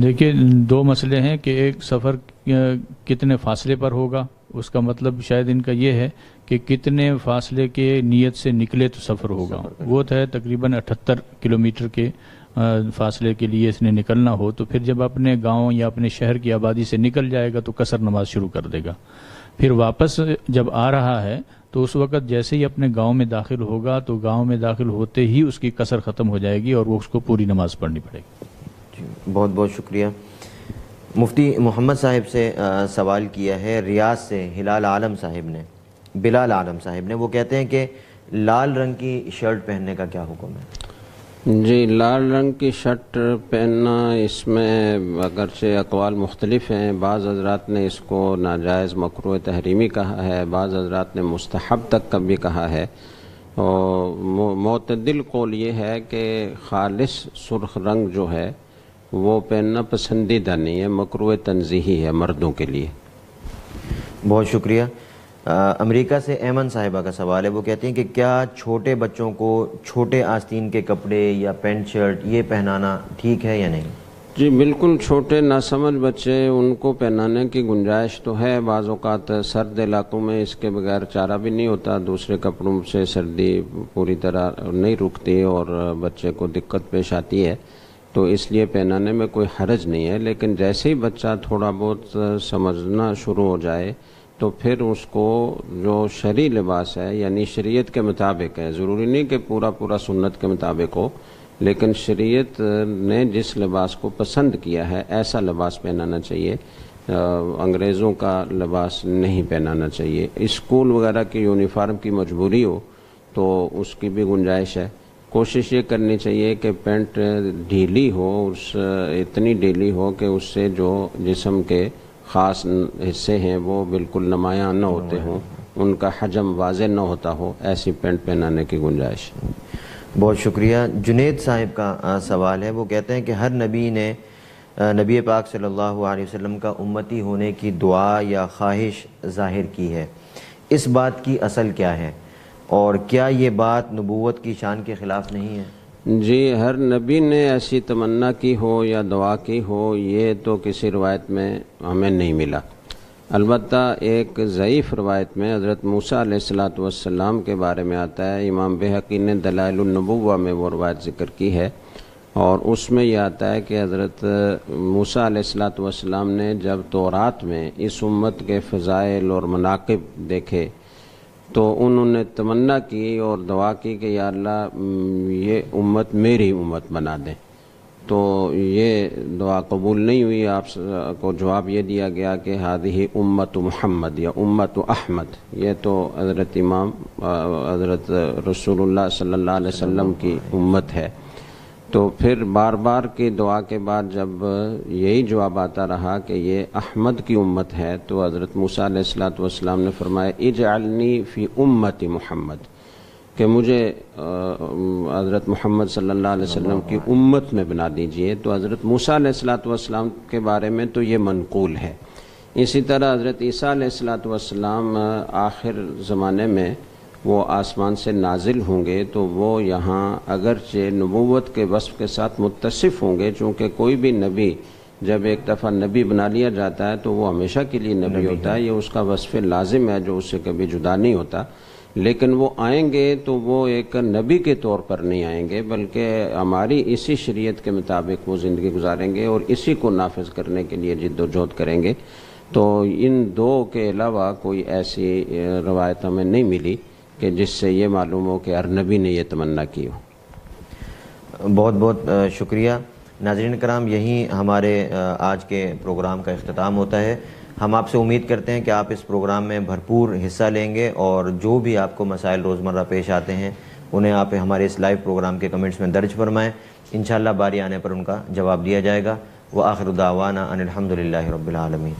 دیکھیے دو مسئلے ہیں کہ ایک سفر کتنے فاصلے پر ہوگا، اس کا مطلب شاید ان کا یہ ہے کہ کتنے فاصلے کے نیت سے نکلے تو سفر ہوگا۔ وہ تو ہے تقریباً 78 کلومیٹر کے فاصلے کے لیے اس نے نکلنا ہو تو پھر جب اپنے گاؤں یا اپنے شہر کی آبادی سے نکل جائے گا تو قصر نماز شروع کر دے گا۔ پھر واپس جب آ رہا ہے تو اس وقت جیسے ہی اپنے گاؤں میں داخل ہوگا تو گاؤں میں داخل ہوتے ہی اس کی قصر ختم ہو جائے گی اور وہ اس کو پوری نماز پڑھنی پڑے گی۔ بہت بہت شکریہ۔ مفتی محمد صاحب سے سوال کیا ہے ریاض سے بلال عالم صاحب نے۔ وہ کہتے ہیں کہ لال رنگ کی شرٹ پہننے کا کیا حکم ہے؟ جی لال رنگ کی شرٹ پہننا، اس میں اگرچہ اقوال مختلف ہیں، بعض حضرات نے اس کو ناجائز مکروہ تحریمی کہا ہے، بعض حضرات نے مستحب تک کا بھی کہا ہے، اور معتدل قول یہ ہے کہ خالص سرخ رنگ جو ہے وہ پہننا پسندیدہ نہیں ہے، مکروہ تنزیہی ہے مردوں کے لیے۔ بہت شکریہ۔ امریکہ سے ایمن صاحبہ کا سوال ہے۔ وہ کہتے ہیں کہ کیا چھوٹے بچوں کو چھوٹے آستین کے کپڑے یا پینٹ شرٹ یہ پہنانا ٹھیک ہے یا نہیں؟ جی بالکل، چھوٹے ناسمجھ بچے ان کو پہنانے کی گنجائش تو ہے، بعض اوقات سرد علاقوں میں اس کے بغیر چارہ بھی نہیں ہوتا، دوسرے کپڑوں سے سردی پوری طرح نہیں رکتی اور بچے کو دقت پیش آتی ہے، تو اس لیے پہنانے میں کوئی حرج نہیں ہے، لیکن جیسے ہی بچہ تھوڑا بہت سمجھنا شروع ہو جائے تو پھر اس کو جو شرعی لباس ہے یعنی شریعت کے مطابق ہے، ضروری نہیں کہ پورا سنت کے مطابق ہو، لیکن شریعت نے جس لباس کو پسند کیا ہے ایسا لباس پہنانا چاہیے، انگریزوں کا لباس نہیں پہنانا چاہیے۔ اسکول وغیرہ کی یونیفارم کی مجبوری ہو تو اس کی بھی گنجائش ہے، کوشش یہ کرنی چاہیے کہ پینٹ ڈھیلی ہو، اتنی ڈھیلی ہو کہ اس سے جو جسم کے خاص حصے ہیں وہ بالکل نمایاں نہ ہوتے ہوں، ان کا حجم واضح نہ ہوتا ہو، ایسی پینٹ پہنانے کی گنجائش۔ بہت شکریہ۔ جنید صاحب کا سوال ہے۔ وہ کہتے ہیں کہ ہر نبی نے نبی پاک صلی اللہ علیہ وسلم کا امتی ہونے کی دعا یا خواہش ظاہر کی ہے، اس بات کی اصل کیا ہے اور کیا یہ بات نبوت کی شان کے خلاف نہیں ہے؟ جی ہر نبی نے ایسی تمنا کی ہو یا دعا کی ہو یہ تو کسی روایت میں ہمیں نہیں ملا، البتہ ایک ضعیف روایت میں حضرت موسیٰ علیہ السلام کے بارے میں آتا ہے، امام بہقی نے دلائل النبوہ میں وہ روایت ذکر کی ہے، اور اس میں یہ آتا ہے کہ حضرت موسیٰ علیہ السلام نے جب تورات میں اس امت کے فضائل اور مناقب دیکھے تو انہوں نے تمنا کی اور دعا کی کہ یا اللہ یہ امت میری امت بنا دیں، تو یہ دعا قبول نہیں ہوئی، آپ کو جواب یہ دیا گیا کہ ہذہ امت محمد یا امت احمد، یہ تو حضرت رسول اللہ صلی اللہ علیہ وسلم کی امت ہے۔ تو پھر بار بار کی دعا کے بعد جب یہی جواب آتا رہا کہ یہ احمد کی امت ہے تو حضرت موسیٰ علیہ السلام نے فرمایا اجعلنی فی امت محمد، کہ کہ مجھے حضرت محمد صلی اللہ علیہ وسلم کی امت میں بنا دیجئے، تو حضرت موسیٰ علیہ السلام کے بارے میں تو یہ منقول ہے۔ اسی طرح حضرت عیسیٰ علیہ السلام آخر زمانے میں وہ آسمان سے نازل ہوں گے، تو وہ یہاں اگرچہ نبوت کے وصف کے ساتھ متصف ہوں گے، چونکہ کوئی بھی نبی جب ایک دفعہ نبی بنا لیا جاتا ہے تو وہ ہمیشہ کے لیے نبی ہوتا ہے، یہ اس کا وصف لازم ہے جو اس سے کبھی جدا نہیں ہوتا، لیکن وہ آئیں گے تو وہ ایک نبی کے طور پر نہیں آئیں گے، بلکہ ہماری اسی شریعت کے مطابق وہ زندگی گزاریں گے اور اسی کو نافذ کرنے کے لیے جد و جہد کریں گے۔ تو ان دو کے علاوہ کوئی ایسی روایت ہمیں نہیں ملی کہ جس سے یہ معلوم ہو کہ ہر نبی نے یہ تمنا کی ہو۔ بہت بہت شکریہ ناظرین کرام، یہی ہمارے آج کے پروگرام کا اختتام ہوتا ہے۔ ہم آپ سے امید کرتے ہیں کہ آپ اس پروگرام میں بھرپور حصہ لیں گے اور جو بھی آپ کو مسائل روزمرہ پیش آتے ہیں انہیں آپ ہمارے اس لائیو پروگرام کے کمنٹس میں درج فرمائیں، انشاءاللہ باری آنے پر ان کا جواب دیا جائے گا۔ وآخر دعوانا ان الحمد للہ رب العالمین۔